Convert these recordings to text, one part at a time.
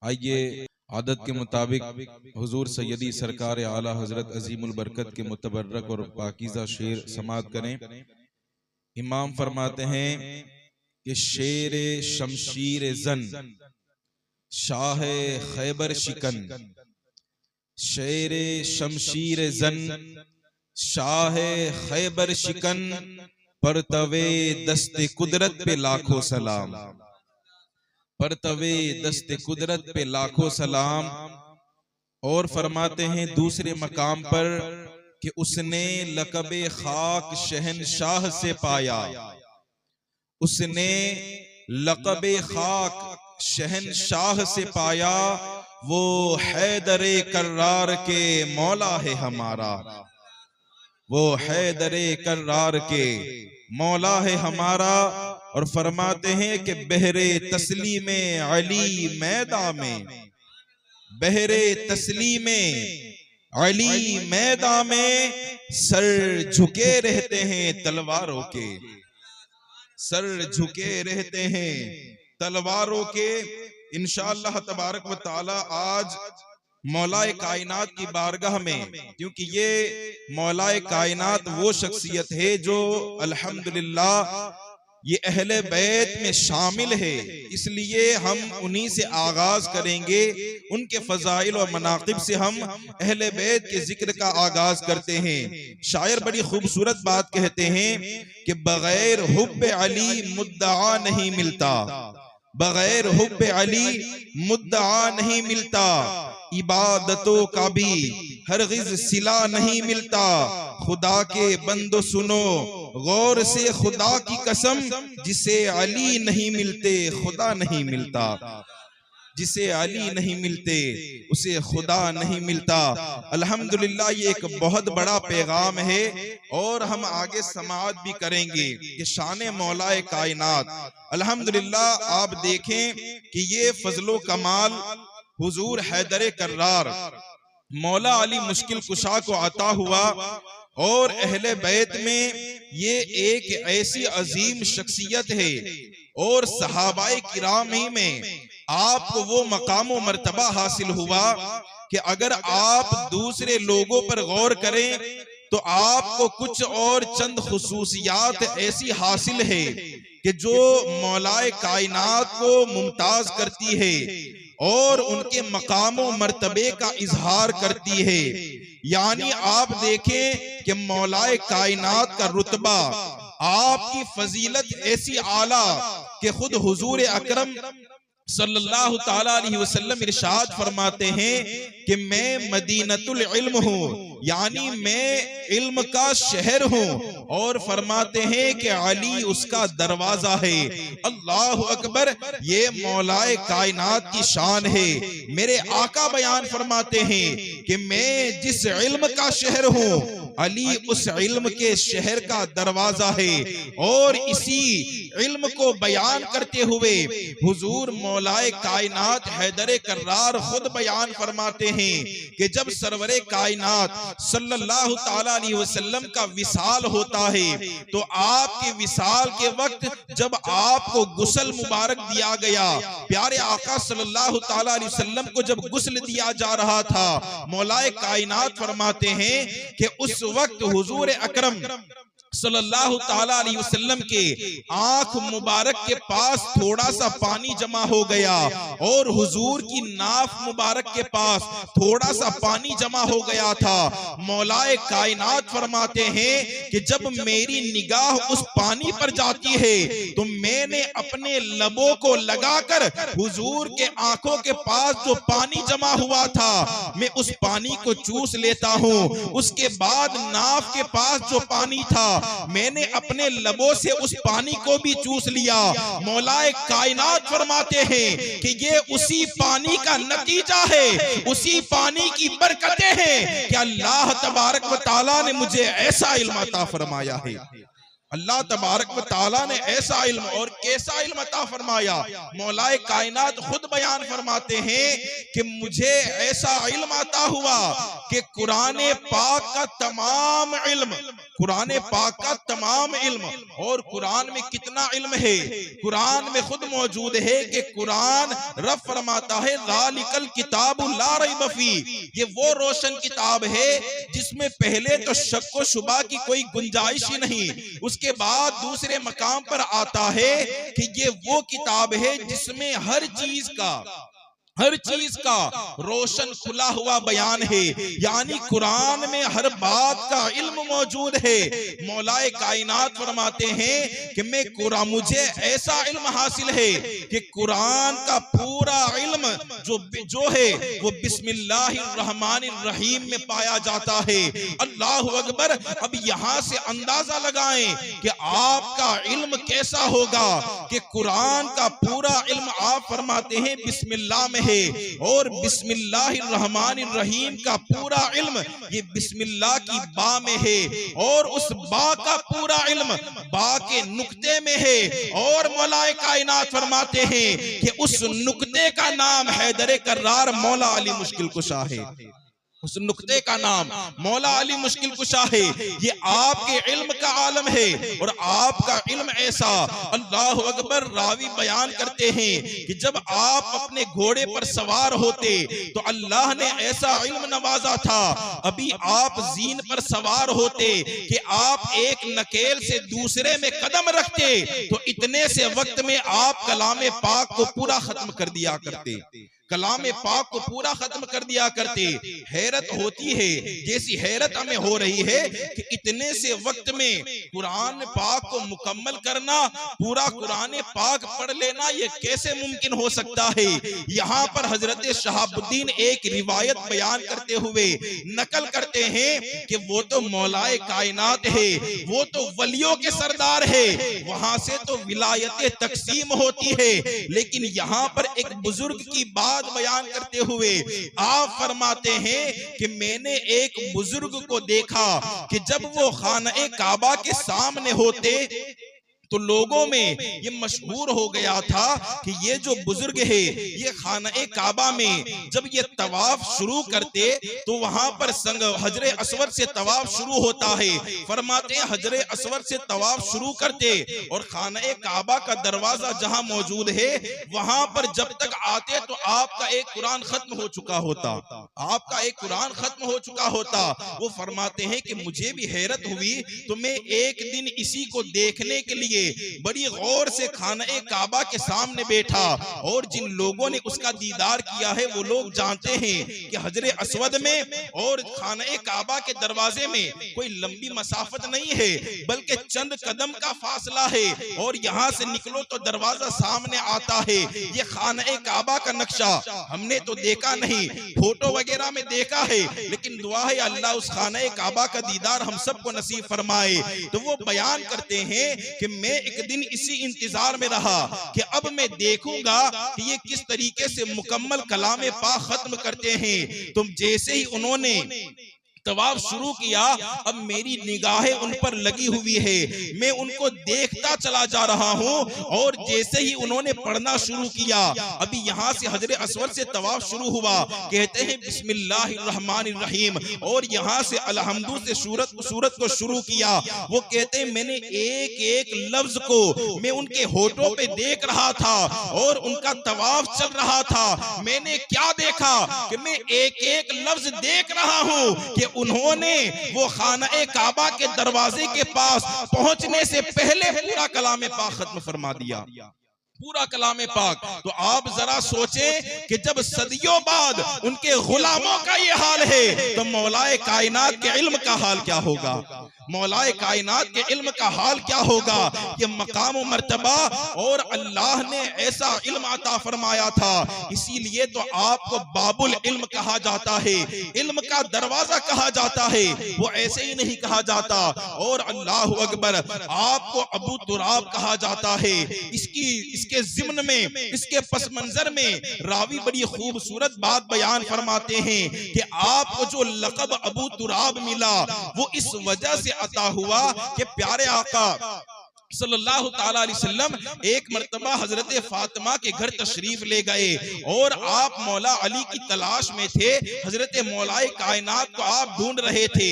आइए आदत के मुताबिक हुजूर सैयदी सरकार आला हजरत अजीमुल बरकत के मुतबर्रक और पाकीज़ा शेर समाअत करें। इमाम फरमाते हैं कि शेर शमशीर जन शाह खैबर शिकन, शेर शमशीर जन शाह खैबर शिकन, परतवे दस्ते कुदरत पे लाखों सलाम, परतवे दस्ते कुदरत पे लाखों सलाम। और फरमाते हैं दूसरे मकाम पर कि उसने लक़बे खाक शहनशाह से पाया, उसने लक़बे खाक शहनशाह से पाया, वो हैदरे कर्रार के मौला है हमारा, वो हैदरे कर्रार के मौला है हमारा। और फरमाते हैं कि बहरे तस्लीमे अली मैदा में, बहरे तस्लीमे अली मैदा में, सर झुके रहते हैं तलवारों के, सर झुके रहते हैं तलवारों के। इंशाअल्लाह तबारक व तआला आज मौलाए कायनात की बारगाह में, क्योंकि ये मौलाए कायनात वो शख्सियत है जो अल्हम्दुलिल्लाह ये अहले बैत में शामिल है, इसलिए हम उन्हीं से आगाज करेंगे। उनके फजाइल और मनाकिब से हम अहले बैत के जिक्र का आगाज करते हैं। शायर बड़ी खूबसूरत बात कहते हैं कि बगैर हुब्बे अली मुद्दआ नहीं मिलता, बगैर हुब्बे अली मुद्दआ नहीं मिलता, इबादतों का भी हरगिज सिला नहीं मिलता। खुदा के बंदो सुनो गौर से खुदा की कसम, जिसे अली नहीं मिलते खुदा नहीं मिलता, जिसे अली नहीं मिलते उसे खुदा नहीं मिलता। अल्हम्दुलिल्लाह ये एक बहुत बड़ा पैगाम है और हम आगे समाअत भी करेंगे कि शान मौलाए कायनात। अल्हम्दुलिल्लाह आप देखें कि ये फजलो कमाल हुजूर हैदर कर्रार मौला अली मुश्किल कुशा को अता हुआ, और अहले बैत में ये एक ऐसी अजीम शख्सियत है और सहाबाए किराम ही में आपको वो मकाम व मर्तबा हासिल हुआ कि अगर आप दूसरे लोगों पर गौर करें तो आपको कुछ और चंद खुसूसियात ऐसी हासिल है कि जो मौलाए कायनात को मुमताज करती है और उनके मकाम व मर्तबे का इजहार करती है। यानी आप देखें कि मौलाए कायनात का रुतबा, आपकी फजीलत ऐसी आला कि खुद हुजूर अकरम सल्लल्लाहु ताला अलैहि वसल्लम इरशाद फरमाते हैं कि मैं मदीनतुल इल्म हूँ, यानी मैं इल्म का शहर हूँ, और फरमाते हैं कि अली उसका दरवाजा है। अल्लाहु अकबर, ये मौलाए कायनात की शान है। मेरे आका बयान फरमाते हैं कि मैं जिस इल्म का शहर हूँ, अली उस इल्म के शहर का दरवाजा है। और इसी इल्म को बयान करते हुए हुजूर मौलाए कायनात हैदर कर्रार खुद बयान फरमाते हैं कि जब सरवरे कायनात सल्लल्लाहु ताला अलैहि वसल्लम का विसाल होता है, तो आपके विसाल के वक्त जब आपको गुस्ल मुबारक दिया गया, प्यारे आका सल्लल्लाहु ताला अलैहि वसल्लम को जब गुस्ल दिया जा रहा था, मौलाए कायनात फरमाते हैं कि उस वक्त हुजूर अकरम सल्लल्लाहु ताला अलैहि वसल्लम के आंख मुबारक के पास थोड़ा सा पानी जमा हो गया और हुजूर की नाफ मुबारक के पास थोड़ा सा पानी जमा हो गया था। मौलाए कायनात फरमाते हैं कि जब मेरी निगाह उस पानी पर जाती है तो मैंने अपने लबों को लगाकर हुजूर के आंखों के पास जो पानी जमा हुआ था मैं उस पानी को चूस लेता हूँ। उसके बाद नाफ के पास जो पानी था मैंने अपने लबों से उस पानी को भी चूस लिया। मौलाए कायनात फरमाते हैं कि ये उसी पानी का नतीजा है, उसी पानी की बरकतें हैं कि अल्लाह तबारक व तआला ने मुझे ऐसा इल्म अता फरमाया है। अल्लाह तबारक व तआला ने ऐसा इल्म और कैसा इल्म अता फरमाया। मौलाए कायनात खुद बयान फरमाते हैं कि मुझे ऐसा इल्म अता हुआ कि कुरान पाक का तमाम इल्म, कुरान पाक का तमाम इल्म, और कुरान में कितना इल्म है, कुरान में खुद मौजूद है कि कुरान रब फरमाता है ज़ालिकल किताबु ला रैब फी, ये वो रोशन किताब है जिसमें पहले तो शक व शुबा की कोई गुंजाइश ही नहीं। उसके बाद दूसरे मकाम पर आता है कि ये वो किताब है जिसमें हर चीज का रोशन खुला हुआ बयान है, यानी कुरान में हर बात का इल्म मौजूद है। मौलाए कायनात फरमाते हैं कि मुझे ऐसा इल्म हासिल है कि कुरान का पूरा इल्म जो है वो बिस्मिल्लाहिर्रहमानिर्रहीम में पाया जाता है। अल्लाहु अकबर। अब यहाँ से अंदाजा लगाएं कि आपका इल्म कैसा होगा कि कुरान का पूरा इल्म आप फरमाते हैं बिस्मिल्लाह में है, और बिस्मिल्लाहिर्रहमानिर्रहीम का पूरा इल्म ये बिस्मिल्लाह की बा में है, और उस बा का पूरा इल्म बा के नुक्ते में है। और मौलाए कायनात फरमाते हैं कि उस नुक्ते का नाम हैदर कर्रार मौला अली मुश्किल कुशा है। उस नुक्ते का नाम मौला अली मुश्किल कुशा है। ये आपके इल्म का आलम है और आपका इल्म ऐसा। अल्लाह अकबर। रावी बयान करते हैं कि जब आप अपने घोड़े पर सवार होते तो अल्लाह ने ऐसा इल्म नवाजा था, अभी आप जीन पर सवार होते कि आप एक नकेल से दूसरे में कदम रखते तो इतने से वक्त में आप कलाम पाक को पूरा खत्म कर दिया करते, कलाम पाक को पूरा खत्म कर दिया करते। हैरत होती है, जैसी हैरत हमें हो रही है कि इतने से वक्त में कुरान पाक को मुकम्मल करना, पूरा कुरान पाक पढ़ लेना, ये कैसे मुमकिन हो सकता है। यहाँ पर हजरत शहाबुद्दीन एक रिवायत बयान करते हुए नकल करते हैं कि वो तो मौलाए कायनात है, वो तो वलियों के सरदार है, वहां से तो विलायत तकसीम होती है। लेकिन यहाँ पर एक बुजुर्ग की बात बयान करते हुए आप फरमाते हैं कि मैंने एक बुजुर्ग को देखा कि जब वो खाना काबा के सामने होते तो लोगों में ये मशहूर हो गया था कि ये जो बुजुर्ग है ये खाना काबा में जब ये तवाफ शुरू करते तो वहां पर हजरे असवद से तवाफ शुरू होता है। फरमाते हैं हजरे असवद से तवाफ शुरू करते और खाना काबा का दरवाजा जहां मौजूद है वहां पर जब तक आते तो आपका एक कुरान खत्म हो चुका होता, आपका एक कुरान खत्म हो चुका होता। वो फरमाते हैं कि मुझे भी हैरत हुई तो मैं एक दिन इसी को देखने के लिए बड़ी गौर से खाना काबा के सामने बैठा, और जिन लोगों ने उसका दीदार किया है वो लोग जानते हैं कि हजरे असवद में और खाना काबा के दरवाजे में कोई लंबी मसाफत नहीं है बल्कि चंद कदम का फासला है, और यहाँ से निकलो तो दरवाजा सामने आता है। ये खाना काबा का नक्शा हमने तो देखा नहीं, फोटो वगैरह में देखा है, लेकिन दुआ है अल्लाह उस खाना काबा का दीदार हम सबको नसीब फरमाए। तो वो बयान करते हैं कि मैं एक दिन इसी इंतजार में रहा कि अब मैं देखूंगा कि ये किस तरीके से मुकम्मल कलाम पाक खत्म करते हैं। तुम जैसे ही उन्होंने तवाफ शुरू किया, अब मेरी निगाहें उन पर लगी हुई है, मैं उनको देखता चला जा रहा हूं, और जैसे ही उन्होंने पढ़ना शुरू किया, अभी यहां से हजरे असवद से तवाफ शुरू हुआ, कहते हैं बिस्मिल्लाहिर्रहमानिर्रहीम, और यहां से अलहम्दु से सूरत को शुरू किया। वो कहते हैं मैंने एक एक लफ्ज को मैं उनके होठों पे देख रहा था और उनका तवाफ चल रहा था। मैंने क्या देखा कि मैं एक एक लफ्ज देख रहा हूं कि उन्होंने वो खाना काबा के दरवाजे के पास पहुंचने से पहले पूरा कलाम पाक खत्म फरमा दिया, पूरा कलाम पाक। तो आप जरा सोचें कि जब सदियों बाद उनके गुलामों का ये हाल है तो मौलाए कायनात के इल्म का हाल क्या होगा, मौलाए कायनात के इल्म का हाल क्या होगा। ये मकाम व मर्तबा, और अल्लाह ने ऐसा इल्म अता फरमाया था, इसीलिए तो आपको बाबुल इल्म कहा जाता है, इल्म का दरवाजा कहा जाता है, वो ऐसे ही नहीं कहा जाता। और अल्लाह अकबर, आपको अबू तुराब कहा जाता है। इसके इसके ज़िम्न में, इसके पस मंजर में रावी बड़ी खूबसूरत बात बयान फरमाते हैं कि आपको जो लक़ब अबू तुराब मिला वो इस वजह से अता हुआ कि प्यारे आका सल्लल्लाहु ताला अलैहि वसल्लम एक मर्तबा हजरत फातिमा के घर तशरीफ ले गए और आप मौला अली की तलाश में थे। हजरत मौलाए कायनात को आप ढूंढ रहे थे।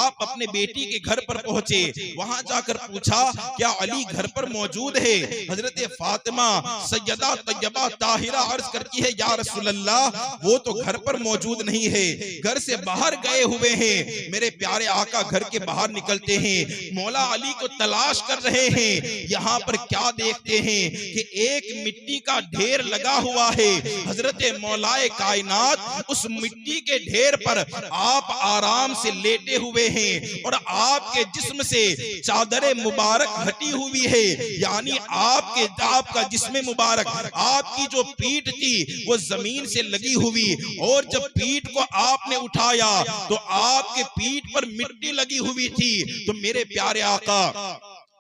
आप अपने बेटी के घर पर पहुंचे, वहां जाकर पूछा क्या अली घर पर मौजूद है? हजरत फातिमा सैयदा तैयबा ताहिरा अर्ज करती है या रसूल अल्लाह वो तो घर पर मौजूद नहीं है, घर से बाहर गए हुए हैं। मेरे प्यारे आका घर के बाहर निकलते हैं, मौला अली को तलाश कर रहे हैं। यहाँ पर क्या देखते हैं कि एक मिट्टी का ढेर लगा हुआ है। हजरत मौलाए कायनात उस मिट्टी के ढेर पर आप आराम से लेटे हुए हैं और आपके जिस्म से चादर मुबारक हटी हुई है, यानी आपका जिस्म मुबारक, आपकी जो पीठ थी वो जमीन से लगी हुई, और जब पीठ को आपने उठाया तो आपके पीठ पर मिट्टी लगी हुई थी। तो मेरे प्यारे आका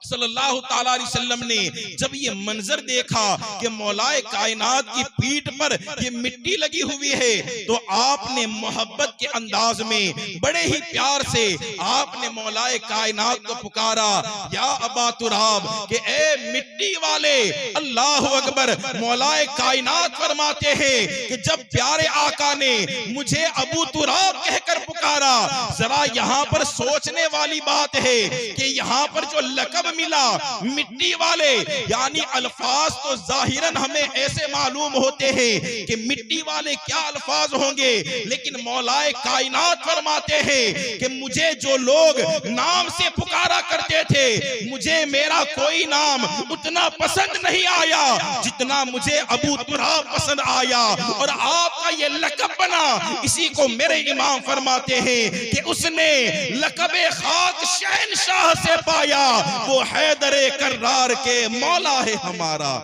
सल्लल्लाहु ताला अलैहि वसल्लम ने जब ये मंजर देखा कि मौलाए कायनात की पीठ पर ये मिट्टी लगी हुई है तो आपने मोहब्बत के अंदाज में बड़े ही प्यार से आपने मौलाए कायनात को पुकारा या अबा तुराब कि ए मिट्टी वाले। अल्लाह अकबर। मौलाए कायनात फरमाते हैं कि जब प्यारे आका ने मुझे अबू तुराब कहकर पुकारा, जरा यहाँ पर सोचने वाली बात है कि यहाँ पर जो लक़ब मिला मिट्टी वाले, यानी अल्फाज तो जाहिरन हमें ऐसे मालूम होते हैं कि मिट्टी वाले क्या अल्फाज होंगे, लेकिन मौलाए कायनात फरमाते हैं कि मुझे जो लोग नाम से पुकारा करते थे, मुझे मेरा कोई नाम उतना पसंद नहीं आया जितना मुझे अबू तुराब पसंद आया और आपका ये लक़ब बना। इसी को मेरे इमाम फरमाते हैं कि उसने लक़बे खाक शहनशाह से पाया, वो हैदरे कर्रार के मौला है हमारा,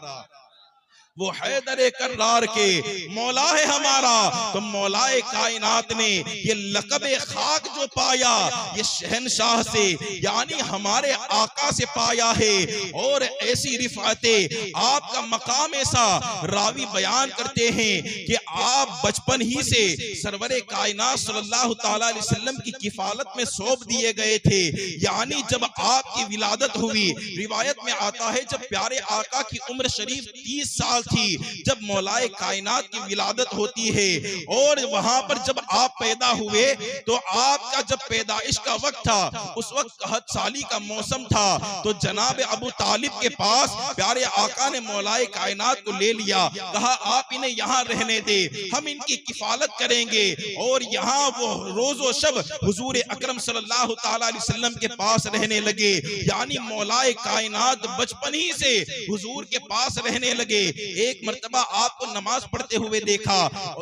वो हैदरे कर्रार के मौला है हमारा। तो मौलाए कायनात ने ये लक़बे खाक जो पाया ये शहनशाह से, यानी हमारे आका से पाया है। और ऐसी रिफ़ाते आपका मकाम ऐसा, रावी बयान करते हैं कि आप बचपन ही से सरवरे कायनात सल्लल्लाहु ताला अलैहि वसल्लम की किफ़ालत में सौंप दिए गए थे, यानी जब आपकी विलादत हुई, रिवायत में आता है जब प्यारे आका की उम्र शरीफ 30 साल थी, जब मौलाए कायनात की विलादत होती है, और वहां पर जब आप पैदा हुए तो आपका जब पैदाइश का वक्त था उस वक्त कहत साली का मौसम था। तो जनाब अबू तालिब के पास प्यारे आका ने मौलाए कायनात को ले लिया, कहा आप इन्हें यहाँ रहने दे, हम इनकी किफालत करेंगे। और यहाँ वो रोजो शब हुजूर अकरम सल्लल्लाहु ताला अलैहि वसल्लम के पास रहने लगे, यानी मौलाए कायनात बचपन ही से हुजूर के पास रहने लगे। एक मर्तबा आपको नमाज पढ़ते हुए देखा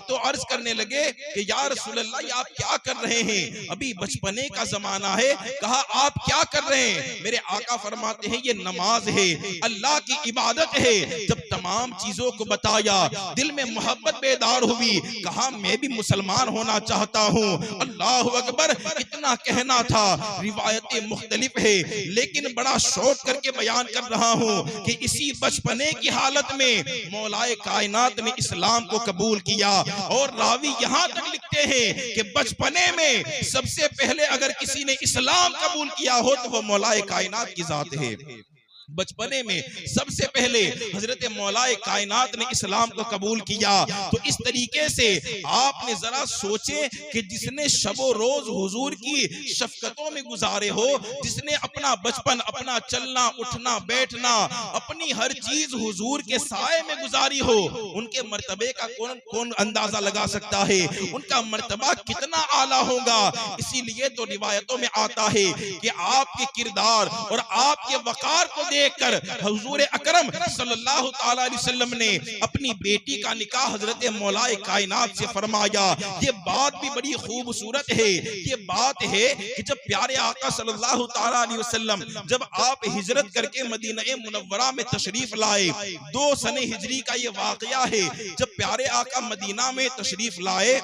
तो अर्ज करने लगे कि या रसूल अल्लाह ये आप क्या कर रहे हैं, अभी बचपने का जमाना है। कहा आप क्या कर रहे हैं? मेरे आका फरमाते हैं ये नमाज है, अल्लाह की इबादत है। जब तमाम चीजों को बताया दिल में मोहब्बत बेदार हुई, कहा मैं भी मुसलमान होना चाहता हूँ। अल्लाह अकबर। इतना कहना था, रिवायतें मुख्तलिफ है लेकिन बड़ा शौक करके बयान कर रहा हूँ कि इसी बचपने की हालत में मौलाए कायनात ने इस्लाम को कबूल किया। और रावी यहाँ तक लिखते हैं कि बचपने में सबसे पहले अगर किसी ने इस्लाम कबूल किया हो तो वो मौलाए कायनात की जात है। बचपने में सबसे पहले हजरत मौलाए कायनात ने इस्लाम को कबूल किया। तो इस तरीके से आपने जरा सोचे कि जिसने शबो रोज हुजूर की शफकतों में गुजारे हो, जिसने अपना बचपन, अपना चलना उठना बैठना, अपनी हर चीज हुजूर के साए में गुजारी हो, उनके मर्तबे का कौन अंदाजा लगा सकता है, उनका मर्तबा कितना आला होगा। इसीलिए तो रिवायतों में आता है कि आपके किरदार और आपके वकार को देखकर हुजूर अकरम सल्लल्लाहु ताला अलैहि वसल्लम ने अपनी बेटी का निकाह हजरत मौलाए कायनात से फरमाया। ये बात भी बड़ी खूबसूरत है। ये बात है कि जब प्यारे आका सल्लल्लाहु ताला अलैहि वसल्लम जब आप हिजरत करके मदीना मुनव्वरा में तशरीफ लाए, 2 सने हिजरी का ये वाकया है। जब प्यारे आका मदीना में तशरीफ लाए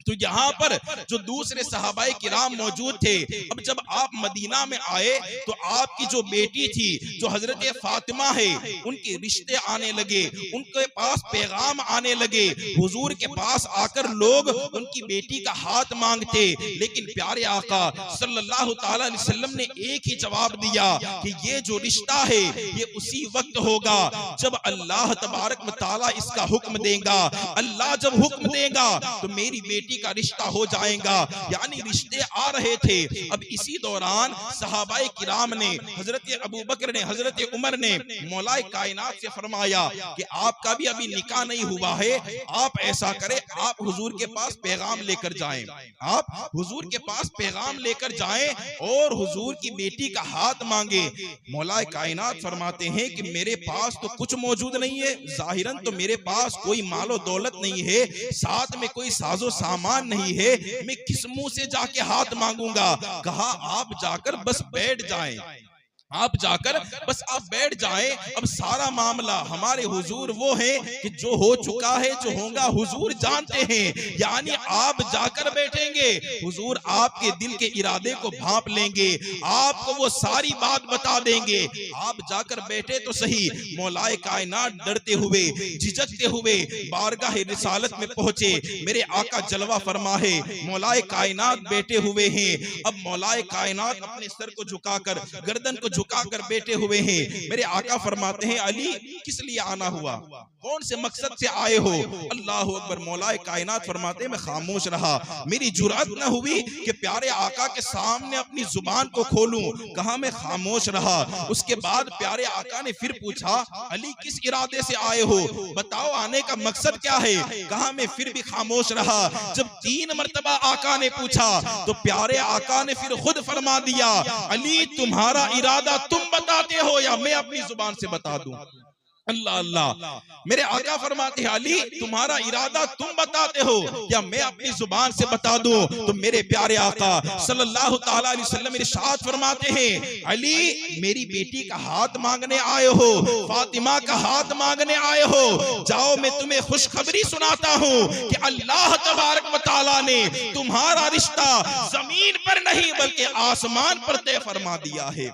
तो यहाँ पर जो दूसरे सहाबाए किराम मौजूद थे, अब जब आप मदीना में आए तो आपकी जो बेटी थी जो हजरत फातिमा है, उनके रिश्ते आने लगे, उनके पास पैगाम आने लगे। हुजूर के पास आकर लोग उनकी बेटी का हाथ मांगते, लेकिन प्यारे आका सल्लल्लाहु ताला अलैहि वसल्लम ने एक ही जवाब दिया कि ये जो रिश्ता है ये उसी वक्त होगा जब अल्लाह तबारक व तआला इसका हुक्म देगा। अल्लाह जब हुक्म देगा तो मेरी बेटी का रिश्ता हो जाएगा। यानी रिश्ते आ रहे थे। अब इसी दौरान सहाबाए किराम ने, हजरत अबू बकर ने, हजरत उमर ने मौलाए कायनात से फरमाया कि आपका भी अभी निकाह नहीं हुआ है, आप ऐसा करें, आप हुजूर के पास पैगाम लेकर जाएं, आप हुजूर के पास पैगाम लेकर जाएं और हुजूर की बेटी का हाथ मांगे। मौलाए कायनात फरमाते हैं कि मेरे पास तो कुछ मौजूद नहीं है, जाहिरन तो मेरे पास कोई मालो दौलत नहीं है, साथ में कोई साजो सामान नहीं है, मैं किस मुंह से जाके हाथ मांगूंगा। कहा आप जाकर बस बैठ जाएं, आप जाकर बस आप बैठ जाएं। अब सारा मामला हमारे हुजूर वो है कि जो हो चुका है, जो होगा हुजूर जानते हैं। यानी आप जाकर बैठेंगे, हुजूर आपके दिल के इरादे को भांप लेंगे, आपको वो सारी बात बता देंगे। आप जाकर बैठे तो सही। मौलाए कायनात डरते हुए, झिझकते हुए बारगाह रिसालत में पहुंचे। मेरे आका जलवा फरमा है, मौलाए कायनात बैठे हुए हैं। अब मौलाए कायनात अपने सर को झुकाकर, गर्दन को झुकाकर बैठे हुए हैं। मेरे आका फरमाते हैं, अली किस लिए आना हुआ, कौन से मकसद से आए हो? अल्लाह अकबर। मौलाए कायनात फरमाते हैं, मैं खामोश रहा, मेरी जुर्रत न हुई कि प्यारे आका के सामने अपनी जुबान को खोलूं। कहा मैं खामोश रहा। उसके बाद प्यारे आका ने फिर पूछा, अली किस इरादे से आए हो, बताओ आने का मकसद क्या है? कहा मैं फिर भी खामोश रहा। जब 3 मर्तबा आका ने पूछा तो प्यारे आका ने फिर खुद फरमा दिया, अली तुम्हारा इरादा तुम बताते हो या मैं अपनी जुबान से बता दूं? अल्लाह अल्लाह। मेरे आका फरमाते हैं, अली तुम्हारा इरादा तुम बताते हो या मैं अपनी जुबान से बता दूं? तो मेरे प्यारे आका सल्लल्लाहु ताला अलैहि वसल्लम इरशाद फरमाते हैं, अली मेरी बेटी का हाथ मांगने आए हो, फातिमा का हाथ मांगने आए हो, जाओ मैं तुम्हें खुशखबरी सुनाता हूं कि अल्लाह तबारक व तआला ने तुम्हारा रिश्ता जमीन पर नहीं बल्कि आसमान पर तय फरमा दिया है।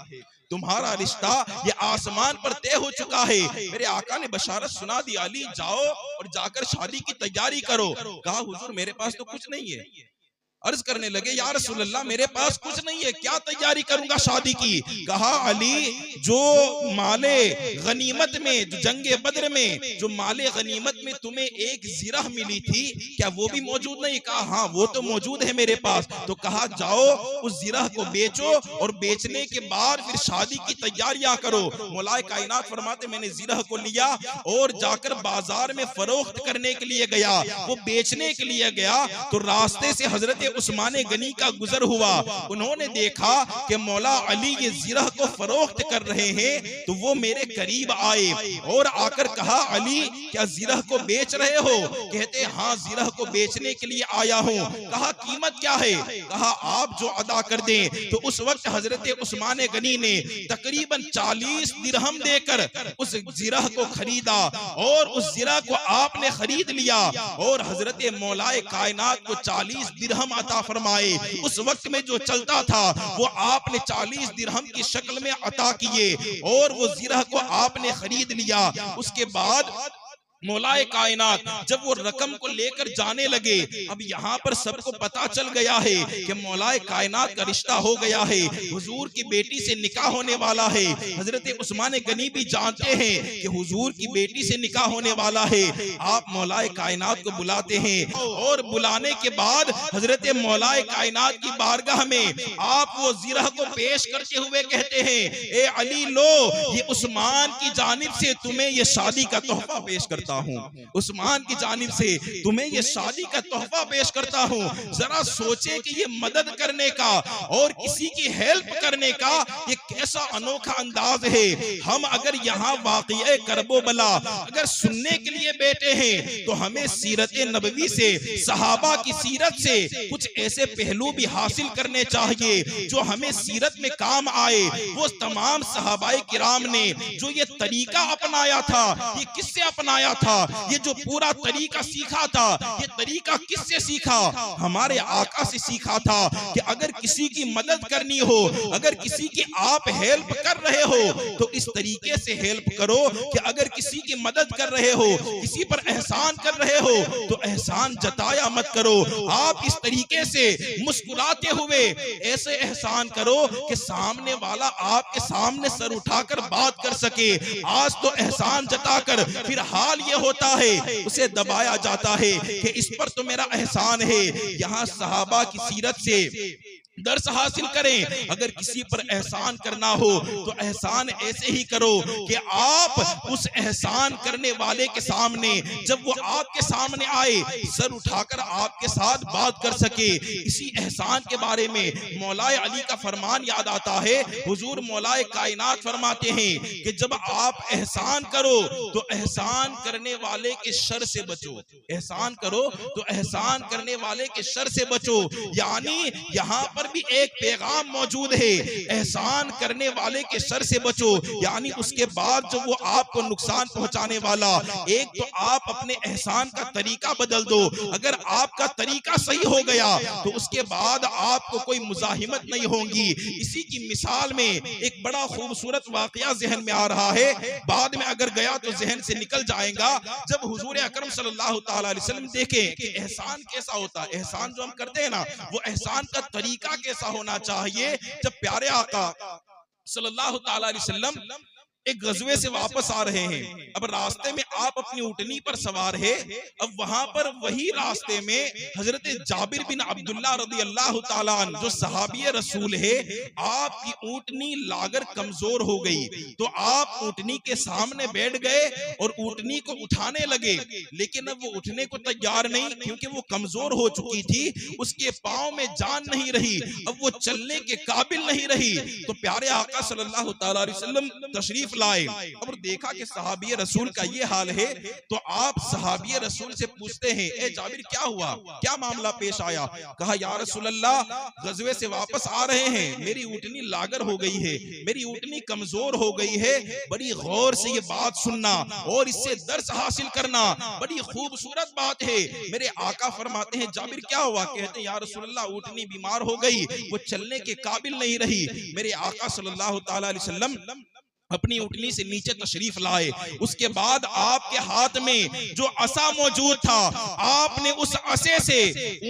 तुम्हारा रिश्ता ये आसमान पर तय हो चुका है। मेरे आका ने बशारत सुना दी, अली जाओ और जाकर शादी की तैयारी करो। कहा हुजूर मेरे पास तो कुछ नहीं है। अर्ज करने लगे, या रसूल अल्लाह मेरे पास कुछ नहीं है, क्या तैयारी करूंगा शादी की? कहा अली जो माले गनीमत में, जो जंगे बद्र में जो माले गनीमत में तुम्हें एक जिरह मिली थी, क्या वो भी मौजूद नहीं? कहा हाँ वो तो मौजूद है मेरे पास। तो कहा जाओ उस जिरह को बेचो और बेचने के बाद फिर शादी की तैयारियां करो। मौलाए कायनात फरमाते मैंने जिरह को लिया और जाकर बाजार में फरोख्त करने के लिए गया, वो बेचने के लिए गया। तो रास्ते से हजरत उस्माने गनी का गुजर हुआ। उन्होंने देखा कि मौला अली ये जिरह को फरोख्त कर रहे हैं, तो वो मेरे करीब आए और आकर कहा, अली क्या जिरह को बेच रहे हो? कहते हाँ जिरह को बेचने के लिए आया हूँ। कहा कीमत क्या है? कहा आप जो अदा कर दें। तो उस वक्त हजरत उस्माने गनी ने तकरीबन 40 दिरहम देकर उस जिरह को खरीदा और उस जिरह को आपने खरीद लिया और हजरत मौलाए कायनात को 40 दिरहम अता फरमाए। उस वक्त में जो चलता था वो आपने 40 दिरहम की शक्ल में अता किए और वो जिरह को आपने खरीद लिया। उसके बाद मौलाए कायनात जब वो रकम को लेकर जाने लगे, अब यहाँ पर सबको पता चल गया है कि मौलाए कायनात का रिश्ता हो गया है, हुजूर की बेटी से निकाह होने वाला है। हजरत उस्माने गनी भी जानते हैं कि हुजूर की बेटी से निकाह होने वाला है। आप मौलाए कायनात को बुलाते हैं और बुलाने के बाद हजरत मौलाए कायनात की बारगाह में आप वो जिरह को पेश करते हुए कहते हैं, ए अली लो ये उस्मान की जानिब से तुम्हें ये शादी का तोहफा पेश करता हूं, उस्मान की जानिब से तुम्हें ये शादी का तोहफा पेश करता हूं। जरा सोचे कि ये मदद करने का और किसी की हेल्प करने का ये कैसा अनोखा अंदाज है। हम अगर यहाँ वाक़िए करबो बला अगर सुनने के लिए बैठे हैं तो हमें सीरत नबवी से, सहाबा की सीरत से कुछ ऐसे पहलू भी हासिल करने चाहिए जो हमें सीरत में काम आए। वो तमाम सहाबाए किराम ने जो ये तरीका अपनाया था, ये किससे अपनाया था? था, ये जो पूरा तरीका सीखा था, ये तरीका किससे सीखा? हमारे आका से सीखा था कि अगर किसी की मदद करनी हो, अगर किसी की आप हेल्प कर रहे हो तो इस तरीके से हेल्प करो कि अगर किसी की मदद कर रहे हो, किसी पर एहसान कर रहे हो तो एहसान जताया मत करो। आप इस तरीके से मुस्कुराते हुए ऐसे एहसान करो कि सामने वाला आपके सामने सर उठाकर बात कर सके। आज तो एहसान जताकर फिर हाल ये होता है उसे दबाया जाता है कि इस पर तो मेरा एहसान है। यहाँ सहाबा की सीरत से दर्स हासिल करें। अगर किसी पर एहसान करना हो तो एहसान ऐसे ही करो कि आप उस एहसान करने वाले के सामने, जब वो आपके सामने आए, सर उठाकर आपके साथ बात कर सके। इसी एहसान के बारे में मौलाए अली का फरमान याद आता है। हुजूर मौलाए कायनात फरमाते हैं कि जब आप एहसान करो तो एहसान करने वाले के शर से बचो। एहसान करो तो एहसान करने वाले के शर से बचो। यानी यहाँ पर भी एक पैगाम मौजूद है, एहसान करने वाले के शर से बचो। यानी उसके बाद जो वो आपको नुकसान पहुंचाने वाला, एक तो आप अपने एहसान का तरीका बदल दो। अगर आपका तरीका सही हो गया तो उसके बाद आपको कोई मुजाहिमत नहीं होगी। इसी की मिसाल में एक बड़ा खूबसूरत वाकया जहन में आ रहा है, बाद में अगर गया तो जहन से निकल जाएगा। जब हुजूर अकरम सल्लल्लाहु ताला अलैहि वसल्लम देखें कि एहसान कैसा होता है, एहसान जो हम करते हैं ना, वो एहसान का तरीका कैसा होना चाहिए। जब प्यारे आका सल्लल्लाहु ताला अलैहि वसल्लम एक गज़वे से वापस आ रहे हैं, अब रास्ते में आप अपनी ऊँटनी पर सवार है। अब वहां पर वही रास्ते में हजरत जाबिर बिन अब्दुल्ला रज़ी अल्लाह ताला अन्हु जो सहाबी रसूल है, आपकी ऊँटनी लागर कमजोर हो गई तो आप ऊँटनी के सामने बैठ गए और ऊँटनी को उठाने लगे, लेकिन अब वो उठने को तैयार नहीं, क्योंकि वो कमजोर हो चुकी थी, उसके पांव में जान नहीं रही, अब वो चलने के काबिल नहीं रही। तो प्यारे आका सल्लल्लाहु ताला अलैहि वसल्लम तशरीफ लाए और देखा कि सहाबी रसूल का ये हाल है। तो आप सहाबी रसूल से पूछते हैं, ए जाबिर क्या हुआ, क्या मामला पेश आया? कहा या रसूल अल्लाह, गज़वे से वापस आ रहे हैं, मेरी ऊँटनी लागर हो गई है, मेरी ऊँटनी कमजोर हो गई है। बड़ी गौर से ये बात सुनना और इससे दर्स हासिल करना, बड़ी खूबसूरत बात है। मेरे आका फरमाते हैं, जाबिर क्या हुआ? कहते हैं या रसूल अल्लाह, ऊँटनी बीमार हो गई, वो चलने के काबिल नहीं रही। मेरे आका सल्लल्लाहु ताला अलैहि वसल्लम अपनी ऊँटनी से नीचे तशरीफ लाए। उसके बाद आपके हाथ में जो असा मौजूद था, आपने उस असे से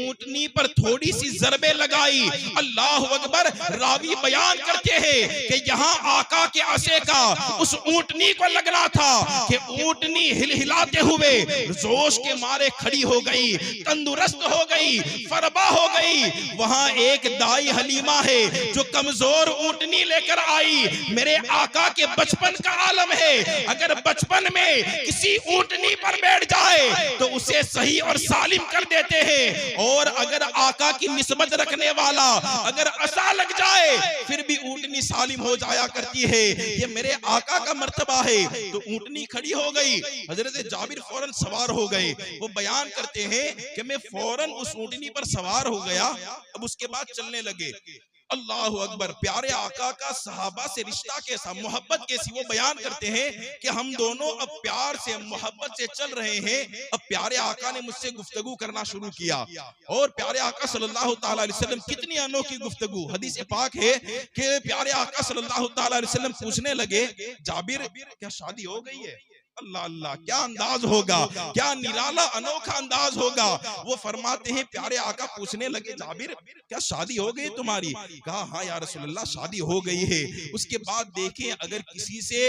ऊँटनी पर थोड़ी सी ज़रबे लगाई। अल्लाह अकबर। रावी बयान करते हैं कि यहाँ आका के असे का उस ऊँटनी को लगना था कि ऊँटनी हिलहिलाते हुए जोश के मारे खड़ी हो गई, तंदुरुस्त हो गई, फरबा हो गई। वहां एक दाई हलीमा है जो कमजोर ऊँटनी लेकर आई। मेरे आका के बचपन का आलम है, अगर बचपन में किसी ऊँटनी पर बैठ जाए तो उसे सही और सालिम कर देते हैं, और अगर आका की निस्बत रखने वाला अगर असा लग जाए फिर भी ऊँटनी सालिम हो जाया करती है। ये मेरे आका का मर्तबा है। तो ऊँटनी खड़ी हो गई, हजरत जाबिर फौरन सवार हो गए। वो बयान करते हैं कि मैं फौरन उस ऊँटनी पर सवार हो गया। अब उसके बाद चलने लगे। अल्लाह अकबर। प्यारे आका का सहाबा से रिश्ता कैसा, मोहब्बत कैसी, वो बयान करते हैं कि हम दोनों अब प्यार से मोहब्बत से चल रहे हैं। अब प्यारे आका ने मुझसे गुफ्तगू करना शुरू किया, और प्यारे आका सल्लल्लाहु ताला अलैहि वसल्लम कितनी अनोखी गुफ्तगू। हदीस पाक है कि प्यारे आका सल्लल्लाहु ताला अलैहि वसल्लम पूछने लगे, जाबिर क्या शादी हो गई है? अल्लाह अल्लाह, क्या अंदाज होगा, क्या निराला अनोखा अंदाज होगा। वो फरमाते हैं, प्यारे आका पूछने लगे, जाबिर क्या शादी हो गई तुम्हारी? कहा हाँ या रसूल अल्लाह, शादी हो गई है। उसके बाद देखें, अगर किसी से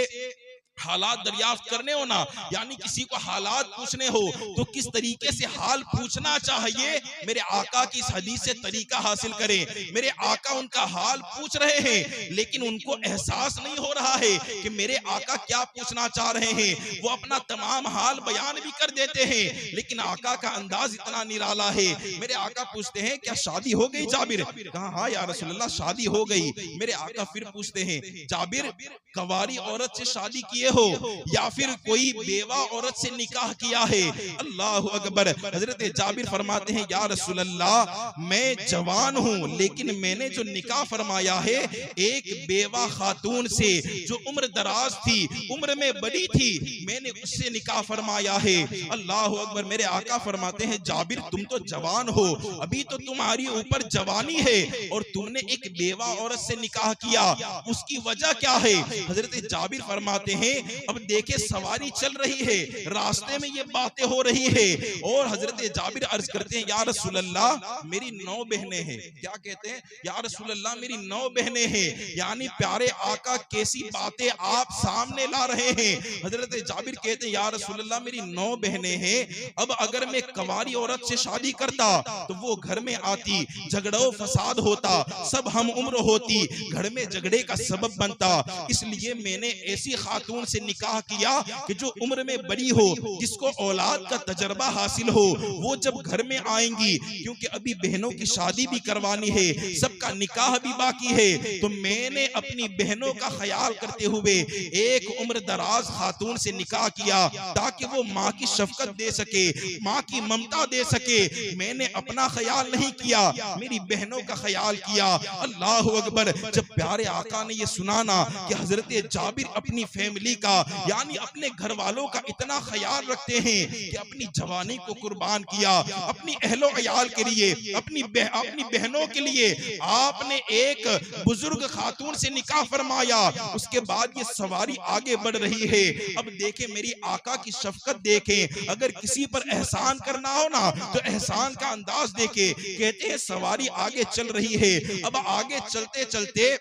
हालात दरियाफ्त करने हो ना, यानी किसी को हालात पूछने हो तो किस तरीके से हाल पूछना चाहिए, मेरे आका की इस हदीस से तरीका हासिल करें। मेरे आका उनका हाल पूछ रहे हैं, लेकिन उनको एहसास नहीं हो रहा है कि मेरे आका क्या पूछना चाह रहे हैं। वो अपना तमाम हाल बयान भी कर देते हैं, लेकिन आका का अंदाज इतना निराला है। मेरे आका पूछते हैं, क्या शादी हो गई जाबिर? कहा हाँ या रसूलल्लाह, शादी हो गई। मेरे आका फिर पूछते हैं, जाबिर कवारी औरत से शादी किए किए हो या फिर कोई बेवा औरत से निकाह किया है? अल्लाह अकबर। हजरत जाबिर फरमाते हैं या रसूल अल्लाह, मैं जवान हूँ लेकिन मैंने जो निकाह फरमाया है एक बेवा खातून से जो उम्र दराज थी, उम्र में बड़ी थी, मैंने उससे निकाह फरमाया है। अल्लाह अकबर। मेरे आका फरमाते हैं जाबिर तुम तो जवान हो, अभी तो तुम्हारी ऊपर जवानी है और तुमने एक बेवा औरत से निकाह किया, उसकी वजह क्या है? हजरत जाबिर फरमाते हैं अब देखे सवारी चल रही है, रास्ते में ये बातें हो रही है और हजरत जाबिर अर्ज करते हैं या रसूल अल्लाह मेरी 9 बहनें हैं। क्या कहते हैं? या रसूल अल्लाह मेरी 9 बहनें हैं। यानी प्यारे आका कैसी बातें आप सामने ला रहे हैं। हजरत जाबिर कहते हैं या रसूल अल्लाह मेरी 9 बहनें हैं, अब अगर मैं कंवारी औरत से शादी करता तो वो घर में आती, झगड़ा फसाद होता, सब हम उम्र होती, घर में झगड़े का सबब बनता, इसलिए मैंने ऐसी खातून से निकाह किया कि जो उम्र में बड़ी हो, जिसको औलाद का तजर्बा हासिल हो, वो जब घर में आएंगी, क्योंकि अभी बहनों की शादी भी करवानी है, सबका निकाह भी बाकी है, तो मैंने अपनी बहनों का ख्याल करते हुए एक उम्र दराज खातून से निकाह किया ताकि वो माँ की शफकत दे सके, माँ की ममता दे सके। मैंने अपना ख्याल नहीं किया, मेरी बहनों का ख्याल किया। अल्लाह अकबर। जब प्यारे आका ने ये सुना ना कि हजरत जाबिर अपनी फैमिली का यानी अपने घर वालों का इतना ख्याल रखते हैं कि अपनी जवानी को कुर्बान किया, अपनी अहलो अयाल के लिए, अपनी बहनों के लिए आपने एक बुजुर्ग खातून से निकाह फरमाया, उसके बाद ये सवारी आगे बढ़ रही है। अब देखें मेरी आका की शफकत देखें, अगर किसी पर एहसान करना हो ना तो एहसान का अंदाज देखे। कहते हैं सवारी आगे चल रही है, अब आगे चलते चलते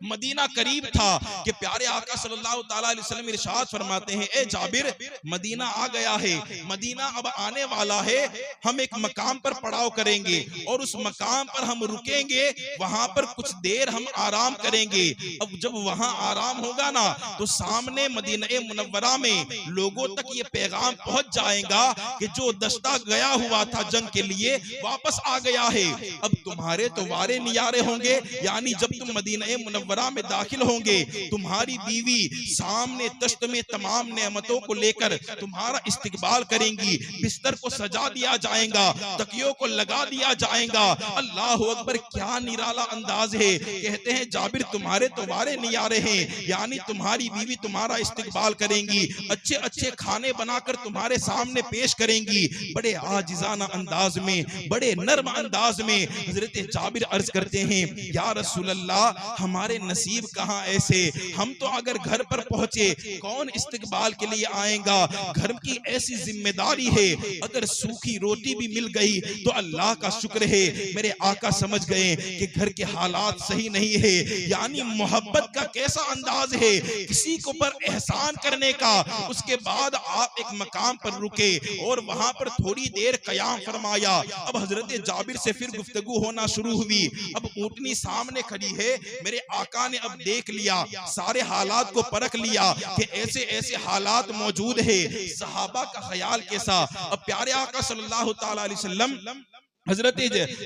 मदीना करीब था कि प्यारे आका सल्लल्लाहु ताला अलैहि वसल्लम इरशाद फरमाते हैं ए जाबिर मदीना आ गया है, मदीना अब आने वाला है, हम एक मकाम पर पड़ाव करेंगे और उस मकाम पर हम रुकेंगे, वहां पर कुछ देर हम आराम करेंगे। अब जब वहां आराम होगा ना तो सामने मदीना मुनव्वरा में लोगों तक ये पैगाम पहुंच जाएगा कि जो दस्ता गया हुआ था जंग के लिए वापस आ गया है। अब तुम्हारे तो वारे नियारे होंगे, यानी जब तुम मदीना मुनव्वरा में दाखिल होंगे, तुम्हारी बीवी सामने तश्त में तमाम नेमतों को लेकर तुम्हारा इस्तिकबाल करेंगी, बिस्तर को सजा दिया जाएगा, तकियों को लगा दिया जाएगा। अल्लाह अकबर। क्या निराला अंदाज है। कहते हैं जाबिर तुम्हारे तो वारे नियारे हैं, यानी तुम्हारी बीवी तुम्हारा इस्तिकबाल करेंगी, अच्छे अच्छे खाने बनाकर तुम्हारे सामने पेश करेंगी, बड़े आजिजाना अंदाज में, बड़े नर्म अंदाज में। हजरत जाबिर अर्ज करते हैं या रसूल अल्लाह हमारे नसीब कहाँ ऐसे, हम तो अगर घर पर पहुंचे कौन इस्तकबाल के लिए आएगा, घर की ऐसी जिम्मेदारी है, अगर सूखी रोटी भी मिल गई तो अल्लाह का शुक्र है। मेरे आका समझ गए कि घर के हालात सही नहीं है, यानी मोहब्बत का कैसा अंदाज है किसी को पर एहसान करने का। उसके बाद आप एक मकाम पर रुके और वहां पर थोड़ी देर कयाम फरमाया। अब हजरत जाबिर से फिर गुफ्तगू होना शुरू हुई। अब ऊँटनी सामने खड़ी है, मेरे आका ने अब देख लिया, सारे हालात को परख लिया कि ऐसे ऐसे हालात मौजूद है, सहाबा का ख्याल कैसा। अब प्यारे आका सल्लल्लाहु ताला अलैहि वसल्लम हजरत